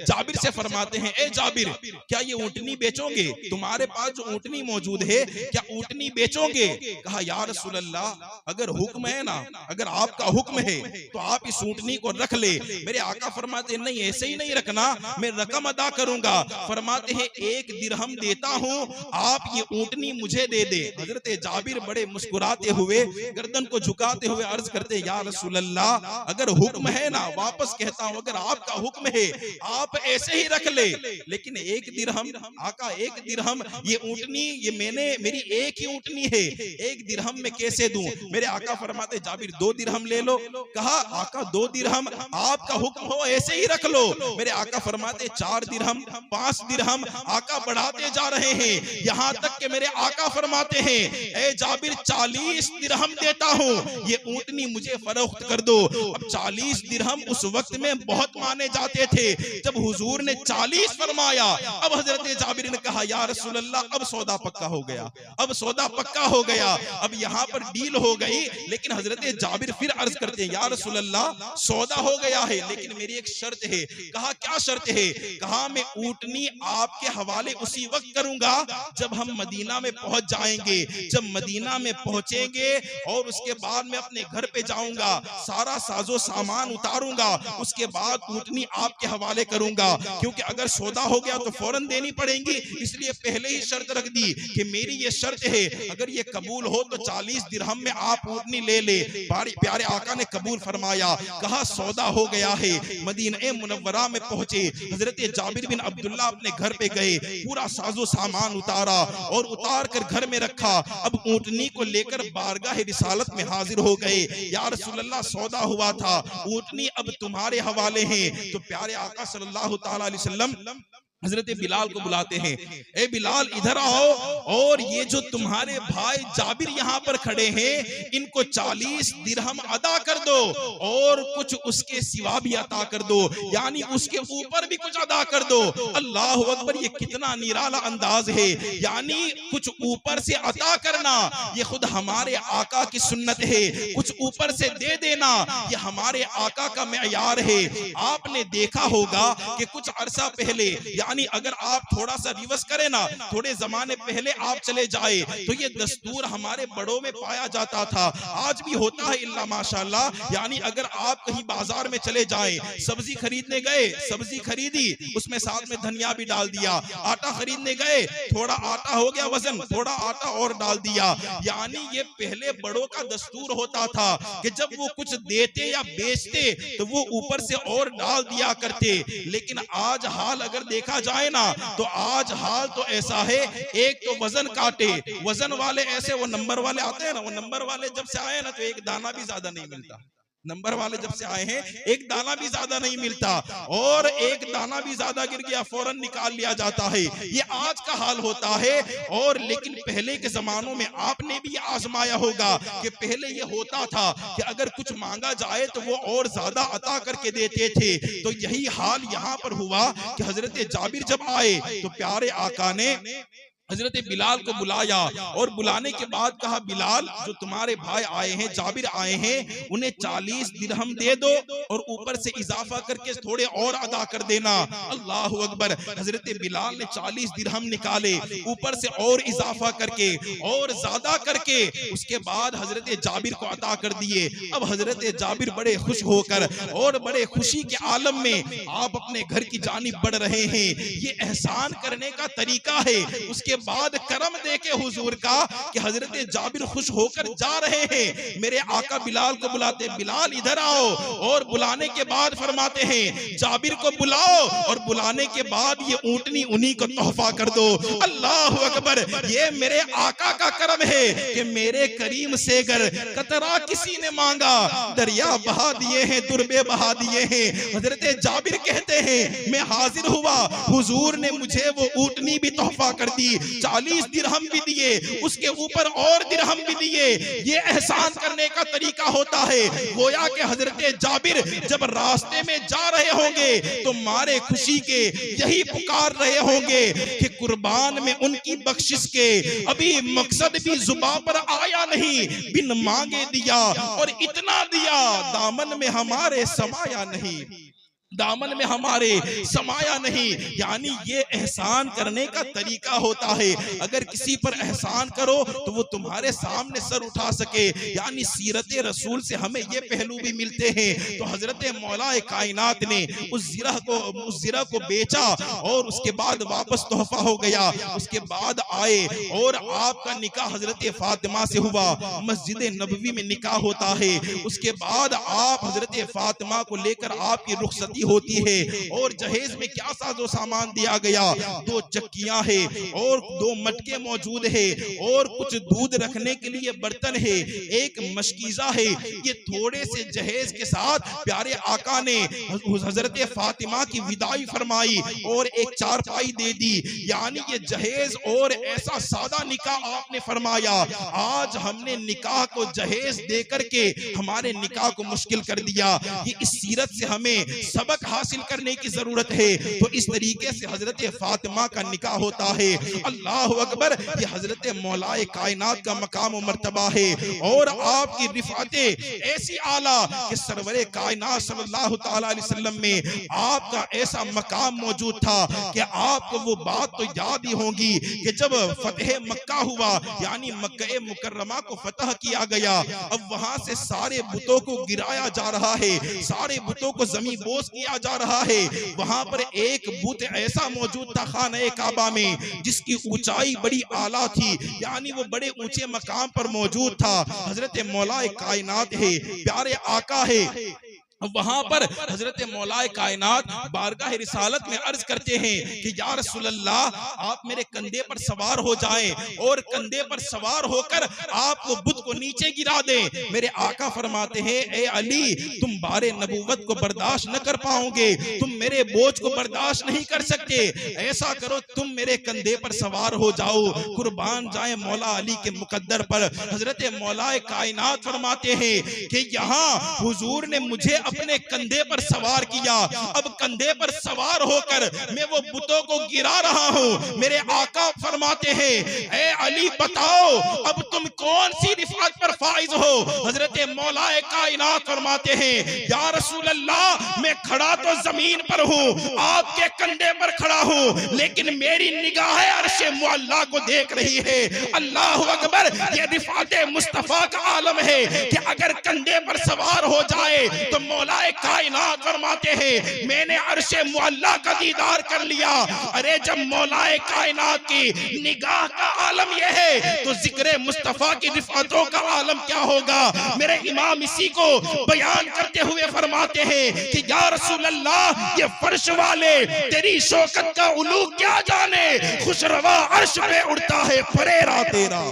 जाबिर से फरमाते हैं ए जाबिर क्या ये ऊँटनी बेचोगे, तुम्हारे पास जो ऊँटनी मौजूद है क्या ऊँटनी बेचोगे? कहा या रसूल अल्लाह अगर हुक्म है ना, अगर आपका हुक्म है तो आप इस ऊँटनी को रख ले। मेरे आका फरमाते नहीं ऐसे ही नहीं रखना, मैं रकम अदा करूंगा। फरमाते हैं 1 दिरहम देता हूँ, आप ये ऊँटनी मुझे दे दे। हजरत जाबिर बड़े मुस्कुराते हुए गर्दन को झुकाते हुए अर्ज करते या रसूल अल्लाह अगर हुक्म है ना, वापस कहता हूँ अगर आपका हुक्म है आप ऐसे ही रख ले, लेकिन 1 दिरहम आका 1 दिरहम ये ऊँटनी ये मेरी एक ही ऊँटनी है, 1 दिरहम में कैसे दूं? मेरे आका फरमाते जाबिर 2 दिरहम ले लो। कहा आका 2 दिरहम आपका हुक्म हो ऐसे ही रख लो। मेरे आका फरमाते 4 दिरहम 5 दिरहम आका बढ़ाते जा रहे हैं, यहाँ तक कि मेरे आका फरमाते हैं ए जाबिर 40 दिरहम देता हूँ, ये ऊँटनी मुझे फरोख्त कर दो। अब 40 दिरहम उस वक्त में बहुत माने जाते चाहते थे। जब हुजूर ने 40 फरमाया, अब हजरत जाबिर ने कहा या रसूल अल्लाह, अब सौदा पक्का हो गया, अब सौदा पक्का हो गया, अब यहाँ पर डील हो गई। लेकिन हजरत जाबिर फिर अर्ज करते हैं, या रसूल अल्लाह सौदा हो गया है, लेकिन मेरी एक शर्त है। कहा क्या शर्त है? कहा मैं ऊंटनी आपके हवाले उसी वक्त करूंगा जब हम मदीना में पहुंच जाएंगे। जब मदीना में पहुंचेंगे और उसके बाद मैं अपने घर पे जाऊंगा, सारा साजो सामान उतारूंगा, उसके बाद ऊंटनी आपके हवाले करूंगा, क्योंकि अगर सौदा हो गया तो फौरन देनी पड़ेगी। इसलिए पहले ही शर्त रख दी कि मेरी ये शर्त है, अगर ये कबूल हो तो 40 दिरहम में आप ऊंटनी ले ले। प्यारे आका ने कबूल फरमाया। कहा सौदा हो गया है। मदीना मुनव्वरा में पहुंचे। हजरत जाबिर बिन अब्दुल्लाह अपने घर पे गए, पूरा साजो सामान उतारा और उतार कर घर में रखा। अब ऊंटनी को लेकर बारगाह रिसालत में हाजिर हो गए। या रसूल अल्लाह सौदा हुआ था, ऊंटनी अब तुम्हारे हवाले है। तो प्यारे आका सल्लल्लाहु ताला अलैहि वसल्लम हजरत बिलाल को बुलाते हैं, ए बिलाल इधर आओ, और ये जो तुम्हारे भाई जाबिर यहाँ पर खड़े हैं, इनको 40 दिरहम अदा कर दो और कुछ उसके सिवा भी अता कर दो, यानी उसके ऊपर भी कुछ अदा कर दो। अल्लाह अकबर, ये कितना निराला अंदाज है। यानी कुछ ऊपर से अता करना ये खुद हमारे आका की सुन्नत है, कुछ ऊपर से दे देना ये हमारे आका का मेयार है। आपने देखा होगा कि कुछ अरसा पहले, यानी अगर आप थोड़ा सा रिवर्स करें ना, थोड़े जमाने पहले आप चले जाए तो ये दस्तूर हमारे बड़ों में पाया जाता था, आज भी होता है इल्ला माशाअल्लाह। यानी अगर आप कहीं बाजार में चले जाएं, सब्जी खरीदने गए, सब्जी खरीदी, उसमें साथ में धनिया भी डाल दिया, आटा खरीदने गए, थोड़ा आटा हो गया वजन, थोड़ा आटा और डाल दिया। यानी ये पहले बड़ों का दस्तूर होता था कि जब वो कुछ देते या बेचते तो वो ऊपर से और डाल दिया करते। लेकिन आज हाल अगर देखा जाए ना, तो आज हाल तो ऐसा है, एक तो वजन काटे, वजन वाले ऐसे वो नंबर वाले आते हैं ना, वो नंबर वाले जब से आए ना तो एक दाना भी ज्यादा नहीं मिलता। नंबर वाले जब से आए हैं एक दाना भी ज्यादा नहीं मिलता, और एक दाना भी ज्यादा गिर गया फौरन निकाल लिया जाता है। ये आज का हाल होता है। और लेकिन पहले के जमानों में आपने भी आजमाया होगा कि पहले ये होता था कि अगर कुछ मांगा जाए तो वो और ज्यादा अता करके देते थे। तो यही हाल यहाँ पर हुआ कि हजरत जाबिर जब आए तो प्यारे आका ने हजरत बिलाल को बुलाया, और बुलाने के बाद कहा, बिलाल जो तुम्हारे भाई आए हैं, जाबिर आए हैं, उन्हें 40 दिरहम दे दो और ऊपर से इजाफा करके थोड़े और अदा कर देना। अल्लाह अकबर। हजरत बिलाल ने 40 दिरहम निकाले, ऊपर से और इजाफा करके और ज्यादा करके उसके बाद हजरत जाबिर को अता कर दिए। अब हजरत जाबिर बड़े खुश होकर और बड़े खुशी के आलम में आप अपने घर की जानिब बढ़ रहे हैं। ये एहसान करने का तरीका है। उसके बाद करम देके हुजूर का कि हजरत जाबिर खुश होकर जा रहे हैं। मेरे आका बिलाल को बुलाते, बिलाल इधर आओ, और बुलाने के बाद फरमाते हैं जाबिर को बुलाओ और बुलाने के बाद ये ऊंटनी उन्हीं को तोहफा कर दो। अल्लाह अकबर। ये मेरे आका का करम है कि मेरे करीम से गर कतरा किसी ने मांगा, दरिया बहा दिए हैं, दुर्बे बहा दिए हैं। हजरत जाबिर कहते हैं मैं हाजिर हुआ, हुजूर ने मुझे वो ऊंटनी भी तोहफा कर दी, 40 दिरहम भी दिए, उसके ऊपर और दिरहम भी दिए। ये एहसान करने का तरीका होता है। गोया कि हजरत जाबिर जब रास्ते में जा रहे होंगे तो मारे खुशी के यही पुकार रहे होंगे कि कुर्बान में उनकी बख्शिश के अभी मकसद भी जुबान पर आया नहीं, बिन मांगे दिया और इतना दिया दामन में हमारे समाया नहीं, दामन में हमारे समाया नहीं। यानी ये एहसान करने का तरीका होता है। अगर किसी पर एहसान करो तो वो तुम्हारे सामने सर उठा सके। यानी सीरत रसूल से हमें ये पहलू भी मिलते हैं। तो हजरत मौला कायनात ने उस ज़िरा को बेचा और उसके बाद वापस तोहफा हो गया। उसके बाद आए और आपका निकाह हजरत फातिमा से हुआ, मस्जिद नबवी में निकाह होता है। उसके बाद आप हजरत फातिमा को लेकर आपकी रुखसती होती है, और जहेज में क्या साजो सामान दिया गया, 2 चक्कियां है और 2 मटके मौजूद है और कुछ दूध रखने के लिए बर्तन है, एक मशकीजा है। ये थोड़े से जहेज के साथ प्यारे आका ने हजरत फातिमा की विदाई फरमाई और एक चारपाई दे दी। यानी ये जहेज और ऐसा सादा निकाह आपने फरमाया। आज हमने निकाह को जहेज दे करके हमारे निकाह को मुश्किल कर दिया। ये इस सीरत से हमें सबक सबक हासिल करने की जरूरत है। तो इस तरीके से हजरत फातिमा का निकाह होता है। अल्लाह अकबर, ये हजरत मौलाए कायनात का मकाम और मर्तबा है। और आपकी रिफाते ऐसी आला कि सरवरे कायनात सल्लल्लाहु तआला अलैहि वसल्लम में आपका ऐसा मकाम मौजूद था कि आपको वो बात तो याद ही होगी कि जब फतेह मक्का हुआ, यानी मक्का मुकर्रमा को फतह किया गया, अब वहां से सारे बुतों को गिराया जा रहा है, सारे बुतों को जमीन बोझ किया जा रहा है। वहां पर एक बुत ऐसा मौजूद था खाने काबा में जिसकी ऊंचाई बड़ी आला थी, यानी वो बड़े ऊंचे मकाम पर मौजूद था। हजरत मौलाए कायनात है, प्यारे आका है। वहां पर हजरत मौलाए कायनात बारगाह रिसालत में अर्ज करते हैं कि या रसूल अल्लाह, आप मेरे कंधे पर सवार हो जाएं और कंधे पर सवार होकर आप वो बुत को नीचे गिरा दें। मेरे आका फरमाते हैं, ए अली, तुम बारे नबूवत को बर्दाश्त न कर पाओगे, तुम मेरे बोझ को बर्दाश्त नहीं कर सकते। ऐसा करो, तुम मेरे कंधे पर सवार हो जाओ, कुर्बान जाए मौला अली के मुकद्दर पर। हजरत मौलाए कायनात फरमाते हैं कि यहाँ हुजूर ने मुझे अपने कंधे पर सवार किया, अब कंधे पर सवार होकर मैं वो बुतों को गिरा रहा हूं। मेरे आका फरमाते हैं, ए अली बताओ, अब तुम कौन सी रिफात पर फाइज हो? हजरत मौलाए कायनात फरमाते हैं, या रसूल अल्लाह, मैं खड़ा तो जमीन पर हूं, आपके कंधे पर खड़ा हूं, लेकिन मेरी निगाह अर्शे मुअल्ला को देख रही है। अल्लाह अकबर, ये रिफात मुस्तफा का आलम है कि अगर कंधे पर सवार हो जाए तो मौलाए कायनात फरमाते हैं, मैंने अर्शे मुअल्ला का दीदार कर लिया। अरे जब मौलाए कायनात की निगाह का आलम यह है तो जिक्र मुस्तफा की रिफातों का आलम क्या होगा? मेरे इमाम इसी को बयान करते हुए फरमाते हैं कि या रसूल अल्लाह, ये फर्श वाले तेरी शौकत का उलू क्या जाने, खुशरवा अर्श पे उड़ता है फरेरा तेरा।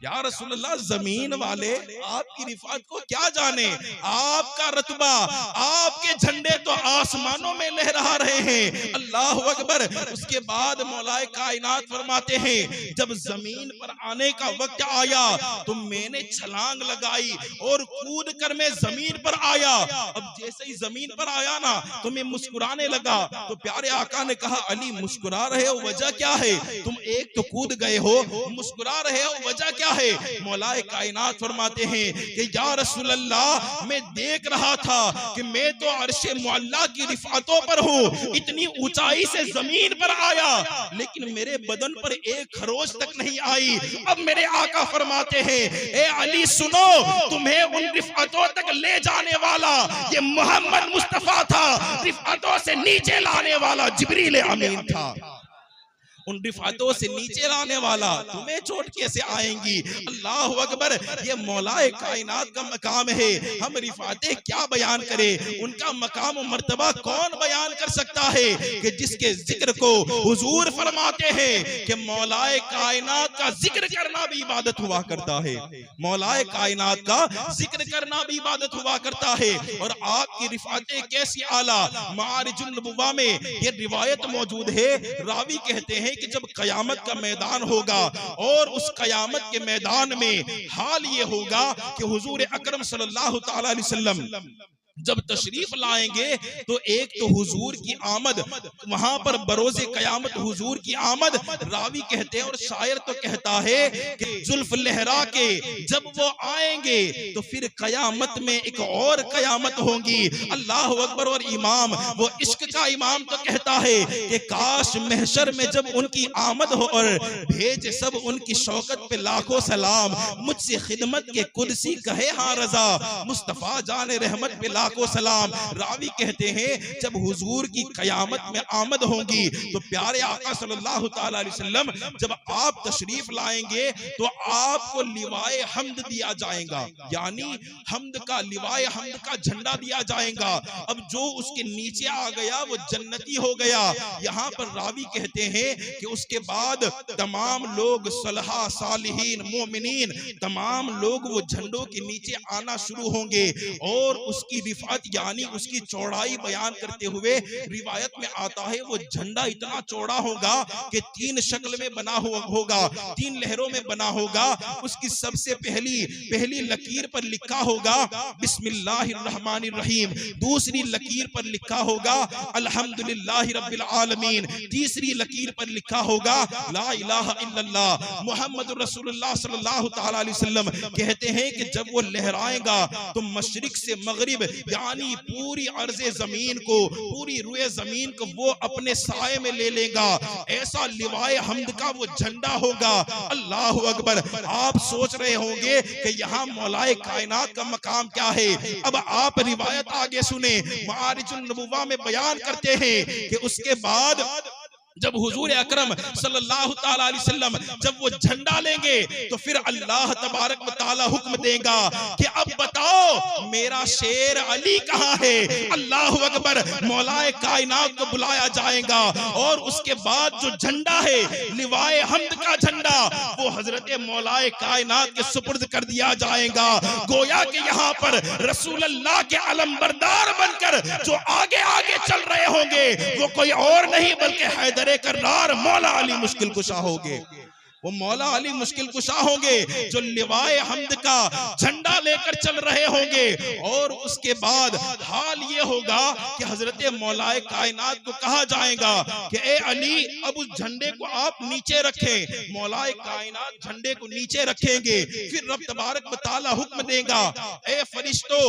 या रसूलल्लाह, जमीन वाले आपकी रिफात को क्या जाने, आपका रतबा, आपके झंडे तो आसमानों में लहरा रहे हैं। अल्लाह अकबर। उसके बाद मौलाए कायनात फरमाते हैं, जब जमीन पर आने का वक्त आया तो मैंने छलांग लगाई और कूद कर मैं जमीन पर आया। अब जैसे ही जमीन पर आया ना तो मैं मुस्कुराने लगा। तो प्यारे आका ने कहा, अली मुस्कुरा रहे हो, वजह क्या है? तुम एक तो कूद गए हो, मुस्कुरा रहे हो, वजह क्या है? मौलाए कायनात फरमाते हैं कि या रसूल अल्लाह, मैं देख रहा था कि मैं तो अर्शे मुअल्ला की रिफातों पर हूँ, इतनी ऊंचाई से जमीन पर आया, लेकिन मेरे बदन पर एक खरोच तक नहीं आई। अब मेरे आका फरमाते हैं, ए अली सुनो, तुम्हें उन रिफातों तक ले जाने वाला ये मोहम्मद मुस्तफा था, रिफातों से नीचे लाने वाला जिब्रील अमीन था। उन रिफातों से नीचे लाने वाला तुम्हें चोट कैसे आएंगी? अल्लाह अकबर। ये मौलाए कायनात का मकाम है, हम रिफाते क्या बयान करें? उनका मकाम और मर्तबा कौन बयान कर सकता है कि जिसके जिक्र को हुजूर फरमाते हैं कि मौलाए कायनात का जिक्र करना भी इबादत हुआ करता है, मौलाए कायनात का जिक्र करना भी इबादत हुआ करता है। और आपकी रिफाते कैसी आला। मारिजुन नबुवा में ये रिवायत मौजूद है, रावी कहते हैं कि जब कयामत का मैदान होगा और उस कयामत के मैदान में हाल ये होगा कि हुजूर अकरम सल्लल्लाहु तआला अलैहि वसल्लम जब तशरीफ लाएंगे तो एक तो हुजूर की आमद, वहां पर बरोज़े कयामत हुजूर की आमद, रावी कहते हैं और शायर तो कहता है कि जुल्फ लहरा के जब वो आएंगे तो फिर कयामत में एक और कयामत होगी। अल्लाह अकबर। और इमाम, वो इश्क का इमाम तो कहता है कि काश महशर में जब उनकी आमद हो और भेज सब उनकी शौकत पे लाखों सलाम, मुझसे खिदमत के कुदसी कहे हाँ रजा, मुस्तफा जाने रहमत पे को सलाम। रावी कहते हैं जब हुजूर की कयामत में आमद होगी तो प्यारे आका सल्लल्लाहु तआला अलैहि वसल्लम जब आप तशरीफ लाएंगे तो आपको लिवाए हम्द दिया जाएगा, यानी हम्द का लिवाए हम्द का झंडा दिया जाएगा। अब जो उसके नीचे आ गया वो जन्नती हो गया। यहाँ पर रावी कहते हैं कि उसके बाद तमाम लोग सलहा सालिहीन मोमिनीन तमाम लोग वो झंडों के नीचे आना शुरू होंगे और उसकी रिफात यानी उसकी चौड़ाई बयान करते हुए रिवायत में आता है वो झंडा इतना चौड़ा होगा कि 3 शक्ल में बना होगा, 3 लहरों में बना होगा। उसकी सबसे पहली लकीर पर लिखा होगा बिस्मिल्लाहिर्रहमानिर्रहीम, दूसरी लकीर पर लिखा होगा अल्हम्दुलिल्लाहि रब्बिल आलमीन, तीसरी लकीर पर लिखा होगा ला इलाहा इल्लल्लाह मुहम्मदुर रसूलुल्लाह सल्लल्लाहु तआला अलैहि वसल्लम। कहते हैं कि जब वो लहराएगा तो मशरिक से मगरिब यानी पूरी अर्ज़े जमीन को, पूरी रुए जमीन को वो अपने साए में ले लेगा। ऐसा लिवाए हम्द का वो झंडा होगा। अल्लाहु अकबर। आप सोच रहे होंगे कि यहाँ मौलाए कायनात का मकाम क्या है। अब आप रिवायत आगे सुने, मारिजुन नबुव्वा में बयान करते हैं कि उसके बाद जब हुजूर अकरम सल्लल्लाहु ताला अलैहि वसल्लम जब वो झंडा लेंगे तो फिर अल्लाह तबारक व तआला हुक्म देगा कि अब बताओ मेरा शेर अली कहाँ है। अल्लाह अकबर। मौलाए कायनात को बुलाया जाएगा और उसके बाद जो झंडा है लिवाए हम्द का झंडा वो हजरत मौलाए कायनात के सुपुर्द कर दिया जाएगा। गोया कि यहाँ पर रसूल अल्लाह के अलमबरदार बनकर जो आगे आगे चल रहे होंगे वो कोई और नहीं बल्कि हैदर करनार मौला अली मुश्किल कुशा होंगे। वो मौला अली मुश्किल कुशा होंगे जो लिवाए हम्द का झंडा लेकर चल रहे होंगे। और उसके बाद हाल ये होगा कि हजरत मौलाए कायनात को कहा जाएगा कि ए अली अब उस झंडे को आप नीचे रखें। मौलाए कायनात झंडे को नीचे रखेंगे। फिर रब तबारक व तआला हुक्म देगा ए फरिश्तों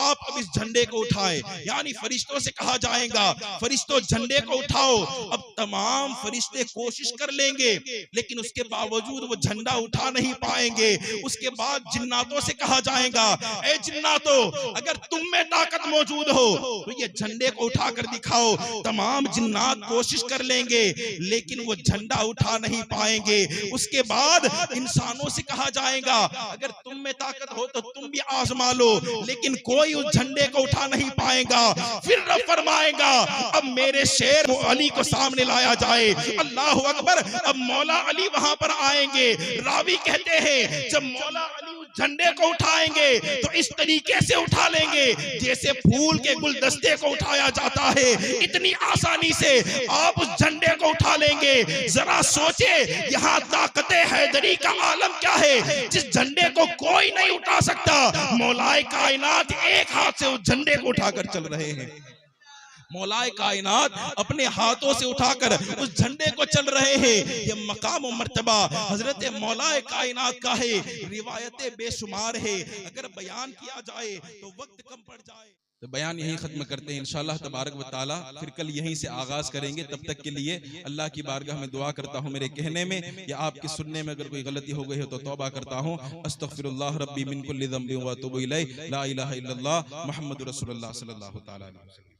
आप अब इस झंडे को उठाएं। यानी फरिश्तों से कहा जाएगा फरिश्तों झंडे को उठाओ। अब तमाम फरिश्ते कोशिश कर लेंगे लेकिन उसके बावजूद वो झंडा उठा नहीं पाएंगे। उसके बाद जिन्नातों से कहा जाएगा ए जिन्नातों अगर तुम में ताकत मौजूद हो तो ये झंडे को उठाकर दिखाओ। तमाम जिन्नात कोशिश कर लेंगे लेकिन वो झंडा उठा नहीं पाएंगे। उसके बाद इंसानों से कहा जाएगा अगर तुम में ताकत हो तो तुम भी आजमा लो, लेकिन कोई उस झंडे को उठा नहीं पाएगा। फिर रब फरमाएगा अब मेरे शेर अली को सामने लाया जाए। अल्लाह अकबर। अब मौला अली वहां पर आएंगे। रावी कहते हैं जब मौला अली उस झंडे को उठाएंगे तो इस तरीके से उठा लेंगे जैसे फूल के गुलदस्ते को उठाया जाता है। इतनी आसानी से आप उस झंडे को उठा लेंगे। जरा सोचे यहाँ ताकते हैदरी का आलम क्या है जिस झंडे को कोई नहीं उठा सकता। मौलाए कायनात एक हाथ से उस झंडे को उठाकर चल रहे हैं। मौलाए कायनात अपने हाथों से उठाकर उस झंडे को चल रहे हैं। ये मकाम और मर्तबा हजरत मौलाए कायनात का है। रिवायतें बेशुमार है, अगर बयान किया जाए तो वक्त कम पड़ जाए। तो बयान यहीं खत्म करते हैं इंशाअल्लाह तबारक व तआला। फिर कल यहीं से आगाज करेंगे। तब तक के लिए अल्लाह की बारगाह में दुआ करता हूँ मेरे कहने में या आपके सुनने में अगर कोई गलती हो गई हो तो तौबा करता हूँ। अस्तगफिरुल्लाह रब्बी मिन कुल्लि ज़ंबिन व अतूबु इलैह। ला इलाहा इल्लल्लाह मुहम्मदुर रसूलुल्लाह सल्लल्लाहु तआला अलैहि वसल्लम।